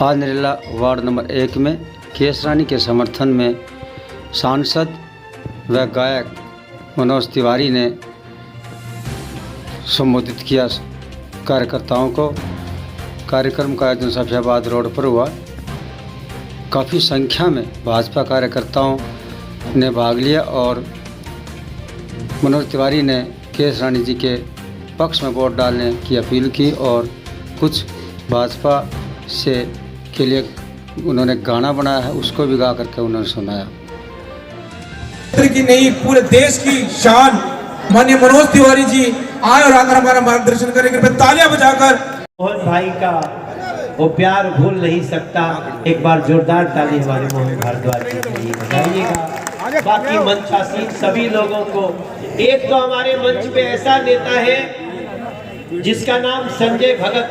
आज Narela ward number 1 में केसरानी के समर्थन में सांसद व गायक मनोज तिवारी ने संबोधित किया कार्यकर्ताओं को। कार्यक्रम का आयोजन सफियाबाद रोड पर हुआ। काफ़ी संख्या में भाजपा कार्यकर्ताओं ने भाग लिया और मनोज तिवारी ने केसरानी जी के पक्ष में वोट डालने की अपील की और कुछ भाजपा से के लिए उन्होंने गाना बनाया है, उसको भी गा करके उन्होंने सुनाया। की नहीं, पूरे देश की शान माननीय मनोज तिवारी जी आए और आकर हमारा मार्गदर्शन करेंगे। तालियां बजाकर मोहन भाई का वो प्यार भूल नहीं सकता। एक बार जोरदार ताली हमारे मोहन भारद्वाज जी के लिए बजाइएगा। बाकी मंचासीन सभी लोगों को, एक तो हमारे मंच पे ऐसा नेता है जिसका नाम संजय भगत,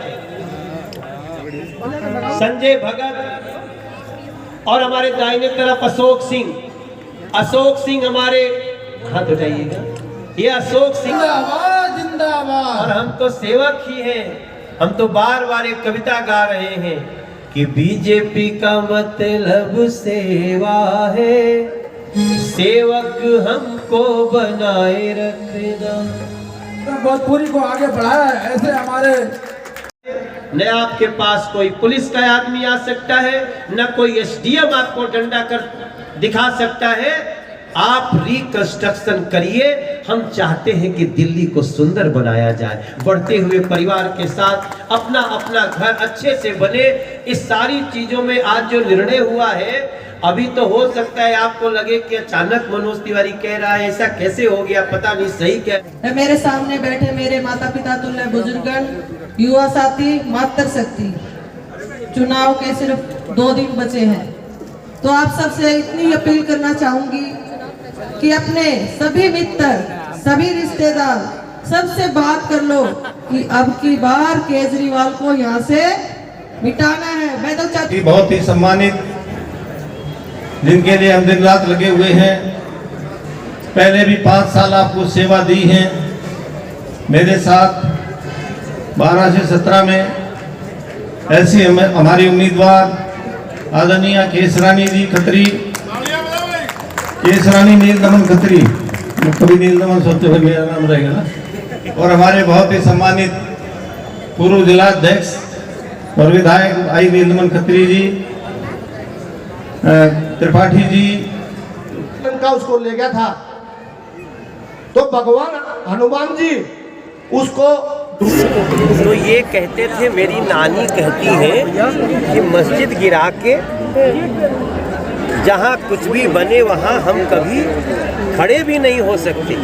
और हमारे दाहिने तरफ अशोक सिंह हमारे, हाथ उठाइएगा, ये अशोक सिंह जिंदाबाद। और हम तो सेवक ही हैं, हम तो बार बार एक कविता गा रहे हैं कि बीजेपी का मतलब सेवा है, सेवक हमको बनाए रखना। भोजपुरी को आगे बढ़ाया है। ऐसे हमारे न आपके पास कोई पुलिस का आदमी आ सकता है, न कोई एसडीएम आपको डंडा कर दिखा सकता है। आप रिकंस्ट्रक्शन करिए। हम चाहते हैं कि दिल्ली को सुंदर बनाया जाए, बढ़ते हुए परिवार के साथ अपना अपना घर अच्छे से बने। इस सारी चीजों में आज जो निर्णय हुआ है, अभी तो हो सकता है आपको लगे कि अचानक मनोज तिवारी कह रहा है, ऐसा कैसे हो गया, पता नहीं सही क्या। मेरे सामने बैठे मेरे माता पिता तुल्य बुजुर्गन, युवा साथी, मातृशक्ति, चुनाव के सिर्फ 2 दिन बचे हैं, तो आप सबसे इतनी अपील करना चाहूंगी कि अपने सभी मित्र, सभी रिश्तेदार, सबसे बात कर लो कि अब की बार केजरीवाल को यहाँ से मिटाना है। मैं तो चाहती बहुत ही सम्मानित, जिनके लिए हम दिन रात लगे हुए हैं, पहले भी 5 साल आपको सेवा दी है। मेरे साथ 12 से 17 में ऐसी हमारी उम्मीदवार आदरणीय केसरानी जी खत्री, केसरानी नील दमन खत्री, कभी नील दमन सोचते हुए मेरा नाम रहेगा ना, और हमारे बहुत ही सम्मानित पूर्व जिलाध्यक्ष और विधायक भाई नील दमन खत्री जी, त्रिपाठी जी का उसको ले गया था, तो भगवान हनुमान जी उसको तो ये कहते थे, मेरी नानी कहती है कि मस्जिद गिरा के जहाँ कुछ भी बने वहाँ हम कभी खड़े भी नहीं हो सकते।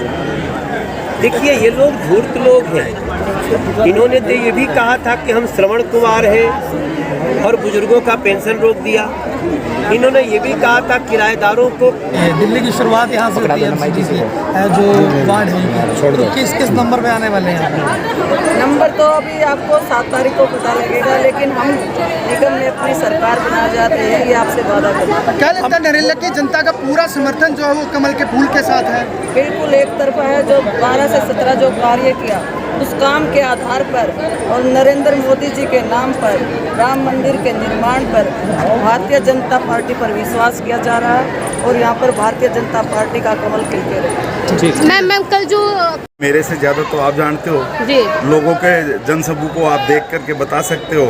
देखिए ये लोग धूर्त लोग हैं। इन्होंने तो ये भी कहा था कि हम श्रवण कुमार हैं और बुजुर्गों का पेंशन रोक दिया। इन्होंने ये भी कहा था किराएदारों को। दिल्ली की शुरुआत यहाँ से होती है, एमसीडी से, जो वार्ड है, तो किस नंबर पे आने वाले हैं? नंबर तो अभी आपको 7 तारीख को पता लगेगा, लेकिन हम निगम में अपनी सरकार बना जाते हैं, ये आपसे वादा करते हैं। क्या लगता है नरेला की जनता का पूरा समर्थन जो है वो कमल के फूल के साथ है? बिल्कुल एक तरफा है। जो 12 से 17 जो कार्य किया उस काम के आधार पर और नरेंद्र मोदी जी के नाम पर राम मंदिर के निर्माण पर भारतीय जनता पार्टी पर विश्वास किया जा रहा है और यहाँ पर भारतीय जनता पार्टी का कमल खिलके रहे। मैम कल जो मेरे से ज़्यादा तो आप जानते हो जी, लोगों के जनसमूह को आप देख करके बता सकते हो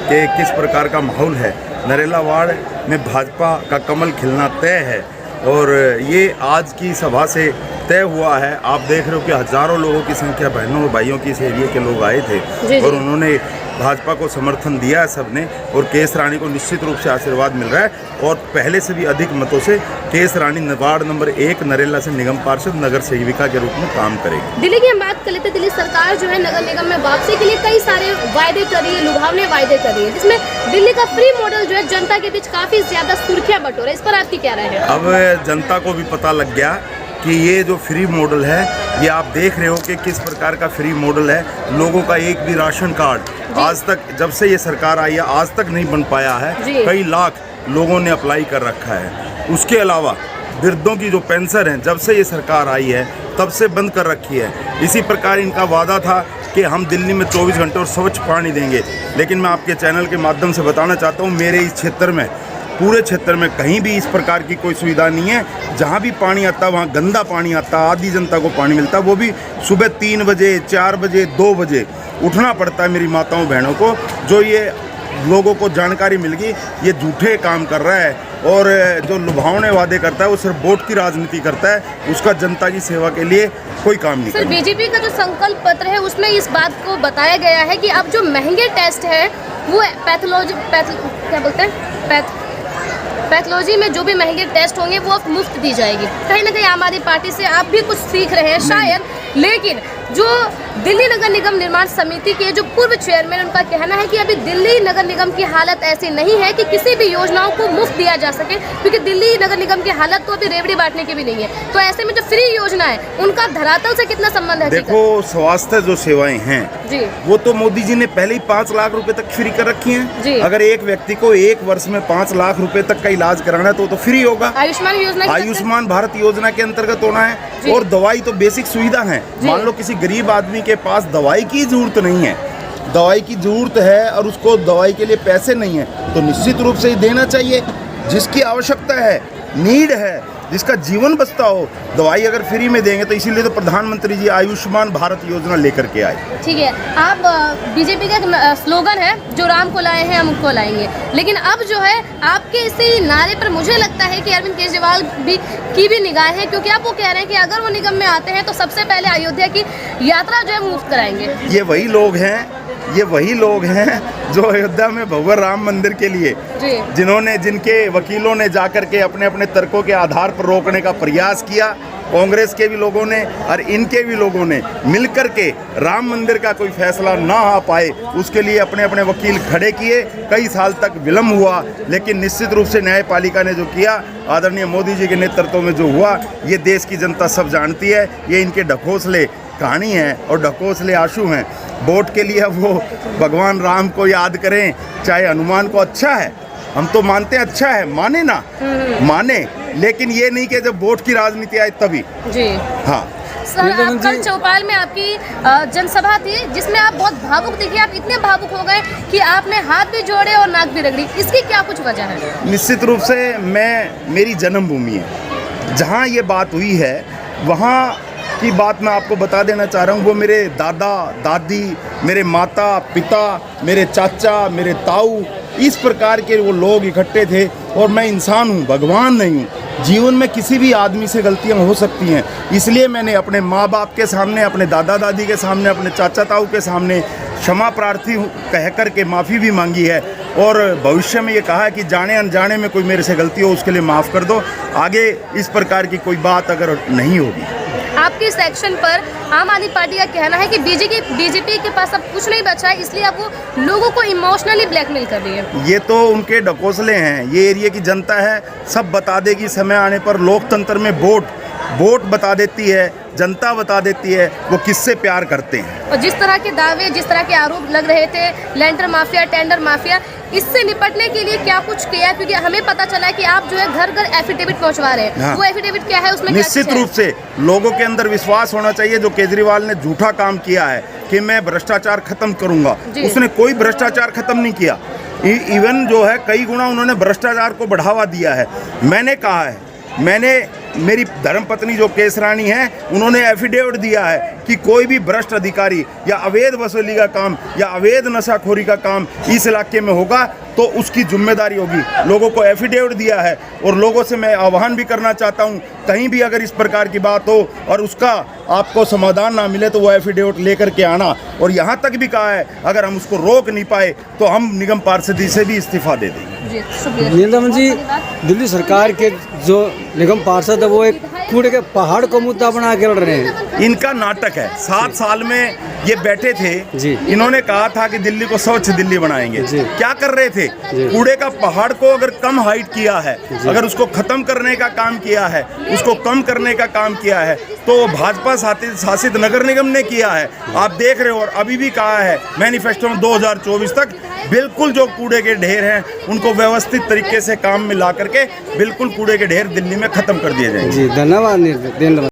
कि किस प्रकार का माहौल है। नरेला वार्ड में भाजपा का कमल खिलना तय है और ये आज की सभा से तय हुआ है। आप देख रहे हो कि हजारों लोगों की संख्या, बहनों और भाइयों की इस एरिया के लोग आए थे और उन्होंने भाजपा को समर्थन दिया है सबने, और केसरानी को निश्चित रूप से आशीर्वाद मिल रहा है और पहले से भी अधिक मतों से केसरानी वार्ड नंबर 1 नरेला से निगम पार्षद नगर सेविका के रूप में काम करेगी। दिल्ली की हम बात कर लेते, दिल्ली सरकार जो है नगर निगम में वापसी के लिए कई सारे वायदे कर रही है, लुभावने वायदे कर रही है, जिसमें दिल्ली का फ्री मॉडल जो है जनता के बीच काफी ज्यादा सुर्खियां बटोर है। इस पर आपकी क्या राय है? अब जनता को भी पता लग गया कि ये जो फ्री मॉडल है, ये आप देख रहे हो कि किस प्रकार का फ्री मॉडल है। लोगों का एक भी राशन कार्ड आज तक, जब से ये सरकार आई है, आज तक नहीं बन पाया है। कई लाख लोगों ने अप्लाई कर रखा है। उसके अलावा वृद्धों की जो पेंशन है, जब से ये सरकार आई है तब से बंद कर रखी है। इसी प्रकार इनका वादा था कि हम दिल्ली में 24 घंटे और स्वच्छ पानी देंगे, लेकिन मैं आपके चैनल के माध्यम से बताना चाहता हूँ मेरे इस क्षेत्र में, पूरे क्षेत्र में कहीं भी इस प्रकार की कोई सुविधा नहीं है। जहाँ भी पानी आता है वहाँ गंदा पानी आता है, आधी जनता को पानी मिलता है, वो भी सुबह 3 बजे 4 बजे 2 बजे उठना पड़ता है मेरी माताओं बहनों को। जो ये लोगों को जानकारी मिल गई ये झूठे काम कर रहा है और जो लुभावने वादे करता है वो सिर्फ वोट की राजनीति करता है, उसका जनता की सेवा के लिए कोई काम नहीं। सर, बीजेपी का जो संकल्प पत्र है उसमें इस बात को बताया गया है कि अब जो महंगे टेस्ट है वो पैथोलॉजी में जो भी महंगे टेस्ट होंगे वो अब मुफ्त दी जाएगी। कहीं ना कहीं आम आदमी पार्टी से आप भी कुछ सीख रहे हैं शायद, लेकिन जो दिल्ली नगर निगम निर्माण समिति के जो पूर्व चेयरमैन, उनका कहना है कि अभी दिल्ली नगर निगम की हालत ऐसी नहीं है कि किसी भी योजनाओं को मुफ्त दिया जा सके, क्योंकि दिल्ली नगर निगम की हालत तो अभी रेवड़ी बांटने की भी नहीं है। तो ऐसे में जो फ्री योजना है उनका धरातल से कितना संबंध है? देखो, स्वास्थ्य जो सेवाएं हैं जी, वो तो मोदी जी ने पहले ही 5 लाख रुपए तक फ्री कर रखी हैं जी। अगर एक व्यक्ति को 1 वर्ष में 5 लाख रुपए तक का इलाज कराना है तो फ्री होगा। आयुष्मान योजना, आयुष्मान भारत योजना के अंतर्गत होना है। और दवाई तो बेसिक सुविधा है। मान लो किसी गरीब आदमी के पास दवाई की जरूरत नहीं है, दवाई की जरूरत है और उसको दवाई के लिए पैसे नहीं है, तो निश्चित रूप से ही देना चाहिए। जिसकी आवश्यकता है, नीड है, जिसका जीवन बचता हो, दवाई अगर फ्री में देंगे तो इसीलिए तो प्रधानमंत्री जी आयुष्मान भारत योजना लेकर के आए। ठीक है, आप बीजेपी का स्लोगन है जो राम को लाए हैं हम उनको लाएंगे, लेकिन अब जो है आपके इसी नारे पर मुझे लगता है कि अरविंद केजरीवाल की भी निगाह है, क्योंकि आप वो कह रहे हैं कि अगर वो निगम में आते हैं तो सबसे पहले अयोध्या की यात्रा जो है मुफ्त कराएंगे। ये वही लोग हैं जो अयोध्या में भव्य राम मंदिर के लिए जिनके वकीलों ने जाकर के अपने अपने तर्कों के आधार पर रोकने का प्रयास किया, कांग्रेस के भी लोगों ने और इनके भी लोगों ने मिलकर के राम मंदिर का कोई फैसला ना आ पाए उसके लिए अपने अपने वकील खड़े किए। कई साल तक विलम्ब हुआ, लेकिन निश्चित रूप से न्यायपालिका ने जो किया, आदरणीय मोदी जी के नेतृत्व में जो हुआ, ये देश की जनता सब जानती है। ये इनके ढकोसले कहानी है और ढकोसले आंसू हैं। वोट के लिए वो भगवान राम को याद करें चाहे हनुमान को, अच्छा है, हम तो मानते हैं अच्छा है, माने ना माने, लेकिन ये नहीं कि जब वोट की राजनीति आए तभी। जी हाँ सर, आप कल चौपाल में आपकी जनसभा थी जिसमें आप बहुत भावुक दिखे। आप इतने भावुक हो गए कि आपने हाथ भी जोड़े और नाक भी रगड़ी, इसकी क्या कुछ वजह है? निश्चित रूप से मेरी जन्मभूमि है, जहाँ ये बात हुई है वहाँ की बात मैं आपको बता देना चाह रहा हूँ। वो मेरे दादा दादी, मेरे माता पिता, मेरे चाचा, मेरे ताऊ, इस प्रकार के वो लोग इकट्ठे थे। और मैं इंसान हूँ, भगवान नहीं हूँ। जीवन में किसी भी आदमी से गलतियाँ हो सकती हैं, इसलिए मैंने अपने माँ बाप के सामने, अपने दादा दादी के सामने, अपने चाचा ताऊ के सामने क्षमा प्रार्थी कह कर के माफ़ी भी मांगी है। और भविष्य में ये कहा है कि जाने अनजाने में कोई मेरे से गलती हो उसके लिए माफ़ कर दो, आगे इस प्रकार की कोई बात अगर नहीं होगी। आपके सेक्शन पर आम आदमी पार्टी का कहना है कि बीजेपी के पास अब कुछ नहीं बचा है, इसलिए अब वो लोगों को इमोशनली ब्लैकमेल कर रही है। ये तो उनके ढकोसले हैं। ये एरिया की जनता है, सब बता देगी समय आने पर। लोकतंत्र में वोट बता देती है, जनता बता देती है वो किससे प्यार करते हैं। और जिस तरह के दावे, जिस तरह के आरोप लग रहे थे, लैंडर माफिया, टेंडर माफिया, इससे निपटने के लिए क्या कुछ किया? क्योंकि हमें पता चला है कि आप जो है घर घर एफिडेविट पहुंचवा रहे हैं। हाँ। वो एफिडेविट क्या है, उसमें निश्चित रूप से लोगों के अंदर विश्वास होना चाहिए। जो केजरीवाल ने झूठा काम किया है कि मैं भ्रष्टाचार खत्म करूंगा, उसने कोई भ्रष्टाचार खत्म नहीं किया। इवन जो है कई गुना उन्होंने भ्रष्टाचार को बढ़ावा दिया है। मैंने कहा है, मेरी धर्मपत्नी जो केसरानी है, उन्होंने एफिडेविट दिया है कि कोई भी भ्रष्ट अधिकारी या अवैध वसूली का काम या अवैध नशाखोरी का काम इस इलाके में होगा तो उसकी जिम्मेदारी होगी। लोगों को एफिडेविट दिया है और लोगों से मैं आह्वान भी करना चाहता हूं, कहीं भी अगर इस प्रकार की बात हो और उसका आपको समाधान ना मिले तो वो एफिडेविट लेकर के आना। और यहाँ तक भी कहा है अगर हम उसको रोक नहीं पाए तो हम निगम पार्षद से भी इस्तीफा दे देंगे। नीलम जी, दिल्ली सरकार के जो निगम पार्षद है वो एक कूड़े के पहाड़ को मुद्दा बना के लड़ रहे हैं। इनका नाटक है। 7 साल में ये बैठे थे जी। इन्होंने कहा था कि दिल्ली को स्वच्छ दिल्ली बनाएंगे। क्या कर रहे थे? कूड़े का पहाड़ को अगर कम हाइट किया है, अगर उसको खत्म करने का काम किया है, उसको कम करने का काम किया है तो भाजपा शासित नगर निगम ने किया है। आप देख रहे हो। और अभी भी कहा है मैनिफेस्टो में 2024 तक बिल्कुल जो कूड़े के ढेर हैं उनको व्यवस्थित तरीके से काम में ला करके बिल्कुल कूड़े के ढेर दिल्ली में खत्म कर दिए जाएंगे। जी धन्यवाद।